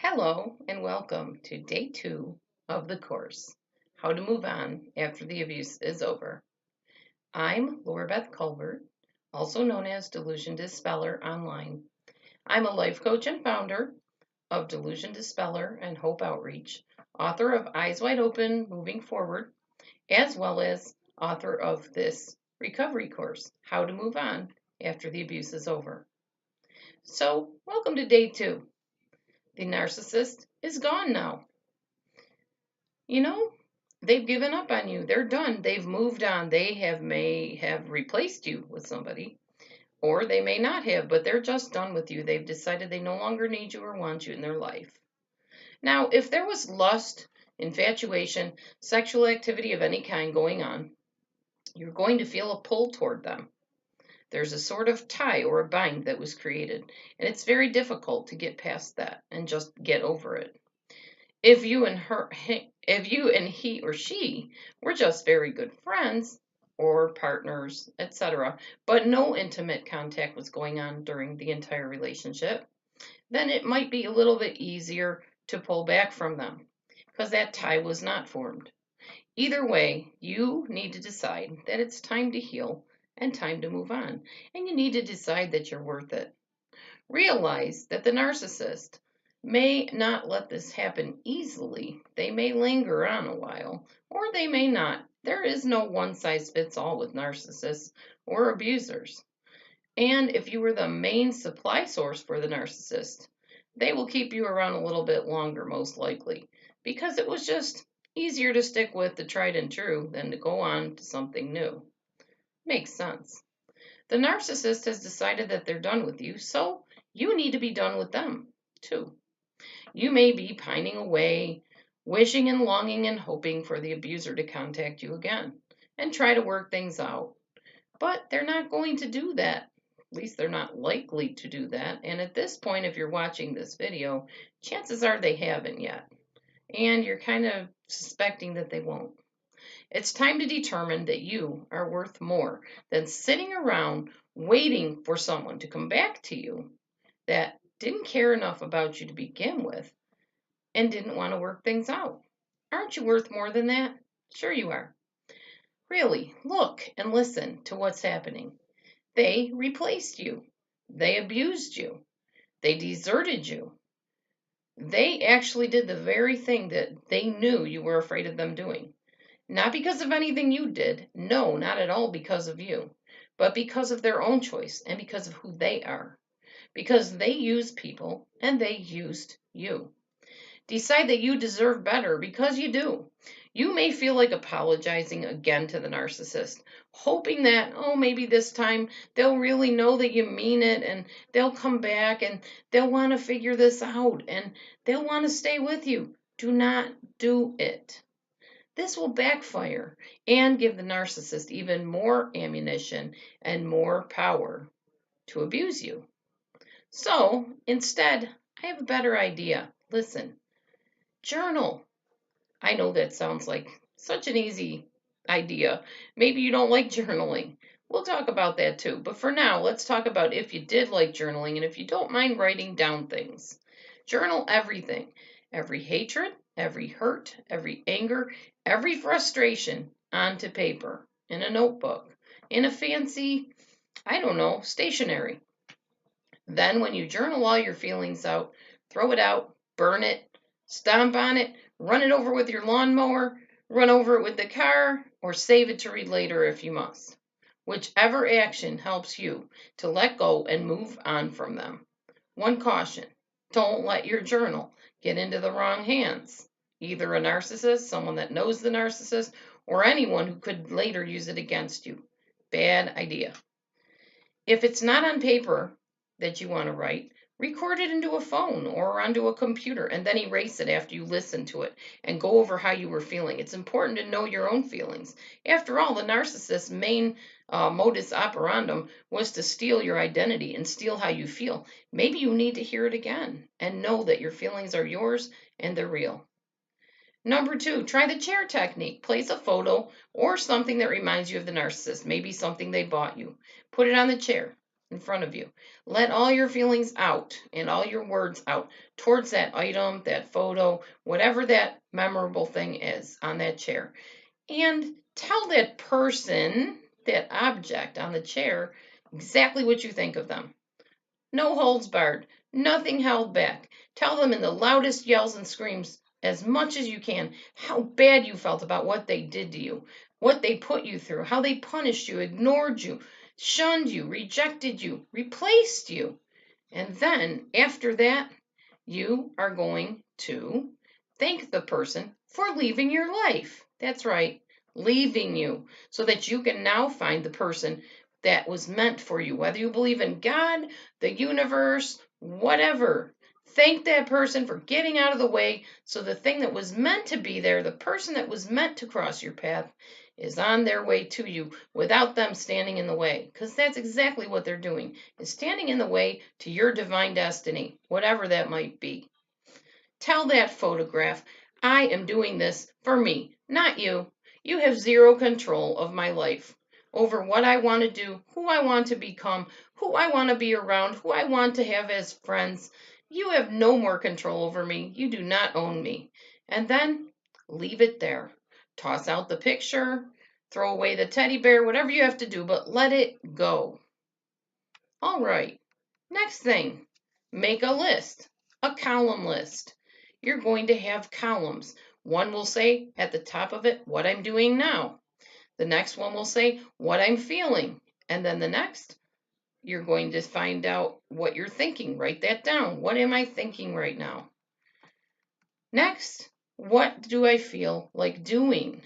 Hello and welcome to day 2 of the course, How to Move On After the Abuse is Over. I'm Laura Beth Culbert, also known as DelusionDispeller online. I'm a life coach and founder of DelusionDispeller and Hope Outreach, author of Eyes Wide Open, Moving Forward, as well as author of this recovery course, How to Move On After the Abuse is Over. So, welcome to day 2. The narcissist is gone now. They've given up on you. They're done. They've moved on. May have replaced you with somebody, or they may not have, but they're just done with you. They've decided they no longer need you or want you in their life. Now, if there was lust, infatuation, sexual activity of any kind going on, you're going to feel a pull toward them. There's a sort of tie or a bind that was created, and it's very difficult to get past that and just get over it. If you and he or she were just very good friends or partners, etc., but no intimate contact was going on during the entire relationship, then it might be a little bit easier to pull back from them because that tie was not formed. Either way, you need to decide that it's time to heal and time to move on, and you need to decide that you're worth it. Realize that the narcissist may not let this happen easily. They may linger on a while, or they may not. There is no one size fits all with narcissists or abusers. And if you were the main supply source for the narcissist, they will keep you around a little bit longer, most likely, because it was just easier to stick with the tried and true than to go on to something new. Makes sense. The narcissist has decided that they're done with you, so you need to be done with them, too. You may be pining away, wishing and longing and hoping for the abuser to contact you again and try to work things out. But they're not going to do that. At least they're not likely to do that. And at this point, if you're watching this video, chances are they haven't yet. And you're kind of suspecting that they won't. It's time to determine that you are worth more than sitting around waiting for someone to come back to you that didn't care enough about you to begin with and didn't want to work things out. Aren't you worth more than that? Sure you are. Really, look and listen to what's happening. They replaced you. They abused you. They deserted you. They actually did the very thing that they knew you were afraid of them doing. Not because of anything you did. No, not at all because of you. But because of their own choice and because of who they are. Because they use people and they used you. Decide that you deserve better because you do. You may feel like apologizing again to the narcissist, hoping that, maybe this time they'll really know that you mean it and they'll come back and they'll want to figure this out and they'll want to stay with you. Do not do it. This will backfire and give the narcissist even more ammunition and more power to abuse you. So instead, I have a better idea. Listen, journal. I know that sounds like such an easy idea. Maybe you don't like journaling. We'll talk about that too. But for now, let's talk about if you did like journaling and if you don't mind writing down things. Journal everything. Every hatred, every hurt, every anger, every frustration onto paper, in a notebook, in a fancy, stationery. Then when you journal all your feelings out, throw it out, burn it, stomp on it, run it over with your lawnmower, run over it with the car, or save it to read later if you must. Whichever action helps you to let go and move on from them. One caution, don't let your journal get into the wrong hands. Either a narcissist, someone that knows the narcissist, or anyone who could later use it against you. Bad idea. If it's not on paper that you want to write, record it into a phone or onto a computer and then erase it after you listen to it and go over how you were feeling. It's important to know your own feelings. After all, the narcissist's main modus operandum was to steal your identity and steal how you feel. Maybe you need to hear it again and know that your feelings are yours and they're real. Number 2, try the chair technique. Place a photo or something that reminds you of the narcissist, maybe something they bought you. Put it on the chair. in front of you. Let all your feelings out and all your words out towards that item, that photo, whatever that memorable thing is on that chair. And tell that person, that object on the chair, exactly what you think of them. No holds barred, nothing held back. Tell them in the loudest yells and screams, as much as you can, how bad you felt about what they did to you, what they put you through, how they punished you, ignored you, shunned you, rejected you, replaced you. And then, after that, you are going to thank the person for leaving your life. That's right, leaving you, so that you can now find the person that was meant for you, whether you believe in God, the universe, whatever. Thank that person for getting out of the way so the thing that was meant to be there, the person that was meant to cross your path, is on their way to you without them standing in the way. Because that's exactly what they're doing, is standing in the way to your divine destiny, whatever that might be. Tell that photograph, I am doing this for me, not you. You have zero control of my life, over what I want to do, who I want to become, who I want to be around, who I want to have as friends. You have no more control over me. You do not own me. And then leave it there. Toss out the picture, throw away the teddy bear, whatever you have to do, but let it go. All right. Next thing, make a list, a column list. You're going to have columns. One will say at the top of it, what I'm doing now. The next one will say what I'm feeling. And then the next, you're going to find out what you're thinking. Write that down. What am I thinking right now? Next, what do I feel like doing?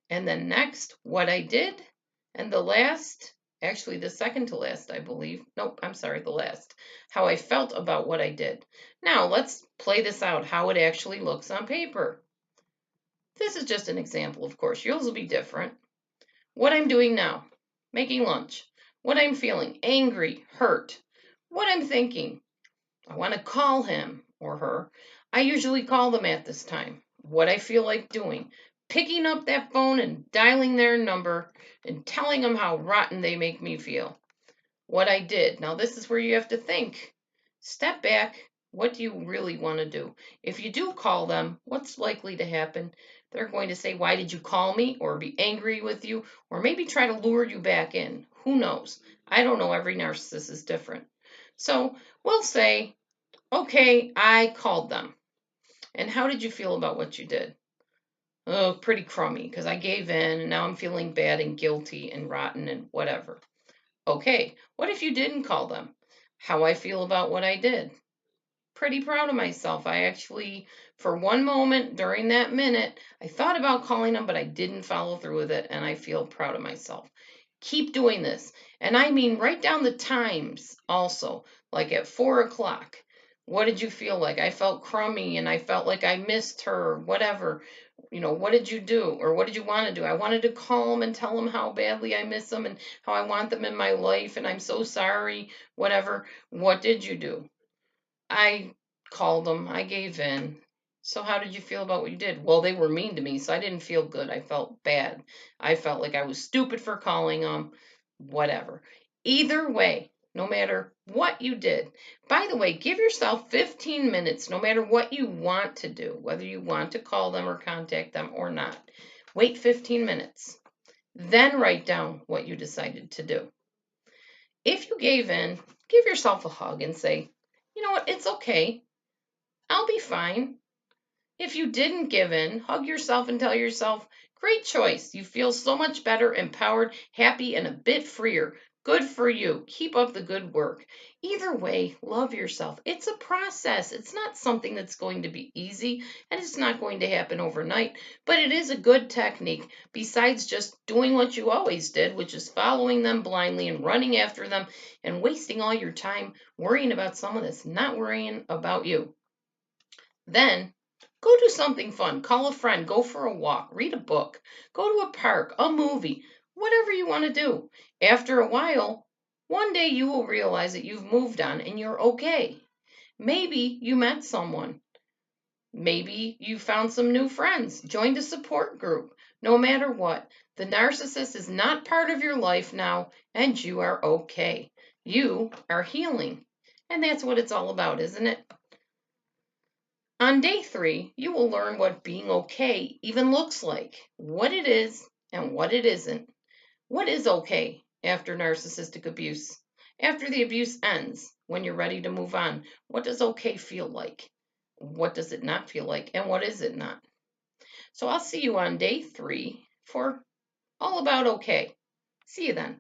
And then next, what I did. And the last, actually the second to last, I believe. Nope, I'm sorry, the last. How I felt about what I did. Now, let's play this out, how it actually looks on paper. This is just an example, of course. Yours will be different. What I'm doing now, making lunch. What I'm feeling, angry, hurt. What I'm thinking, I want to call him or her. I usually call them at this time. What I feel like doing, picking up that phone and dialing their number and telling them how rotten they make me feel. What I did. Now, this is where you have to think. Step back. What do you really want to do? If you do call them, what's likely to happen? They're going to say, why did you call me? Or be angry with you, or maybe try to lure you back in. Who knows? I don't know. Every narcissist is different. So we'll say, okay, I called them. And how did you feel about what you did? Oh, pretty crummy, because I gave in and now I'm feeling bad and guilty and rotten and whatever. Okay, what if you didn't call them? How I feel about what I did? Pretty proud of myself. I actually, for one moment during that minute, I thought about calling them, but I didn't follow through with it, and I feel proud of myself. Keep doing this. And I mean, write down the times also, like at 4 o'clock. What did you feel like? I felt crummy and I felt like I missed her, whatever. What did you do? Or what did you want to do? I wanted to call them and tell them how badly I miss them and how I want them in my life and I'm so sorry, whatever. What did you do? I called them. I gave in. So how did you feel about what you did? Well, they were mean to me, so I didn't feel good. I felt bad. I felt like I was stupid for calling them, whatever. Either way, no matter what you did. By the way, give yourself 15 minutes, no matter what you want to do, whether you want to call them or contact them or not. Wait 15 minutes. Then write down what you decided to do. If you gave in, give yourself a hug and say, you know what, it's okay. I'll be fine. If you didn't give in, hug yourself and tell yourself, great choice. You feel so much better, empowered, happy, and a bit freer. Good for you. Keep up the good work. Either way, love yourself. It's a process. It's not something that's going to be easy, and it's not going to happen overnight, but it is a good technique besides just doing what you always did, which is following them blindly and running after them and wasting all your time worrying about someone that's not worrying about you. Then go do something fun. Call a friend. Go for a walk. Read a book. Go to a park, a movie, whatever you want to do. After a while, one day you will realize that you've moved on and you're okay. Maybe you met someone. Maybe you found some new friends, joined a support group. No matter what, the narcissist is not part of your life now, and you are okay. You are healing. And that's what it's all about, isn't it? On day 3, you will learn what being okay even looks like, what it is and what it isn't. What is okay after narcissistic abuse? After the abuse ends, when you're ready to move on, what does okay feel like? What does it not feel like? And what is it not? So I'll see you on day 3 for all about okay. See you then.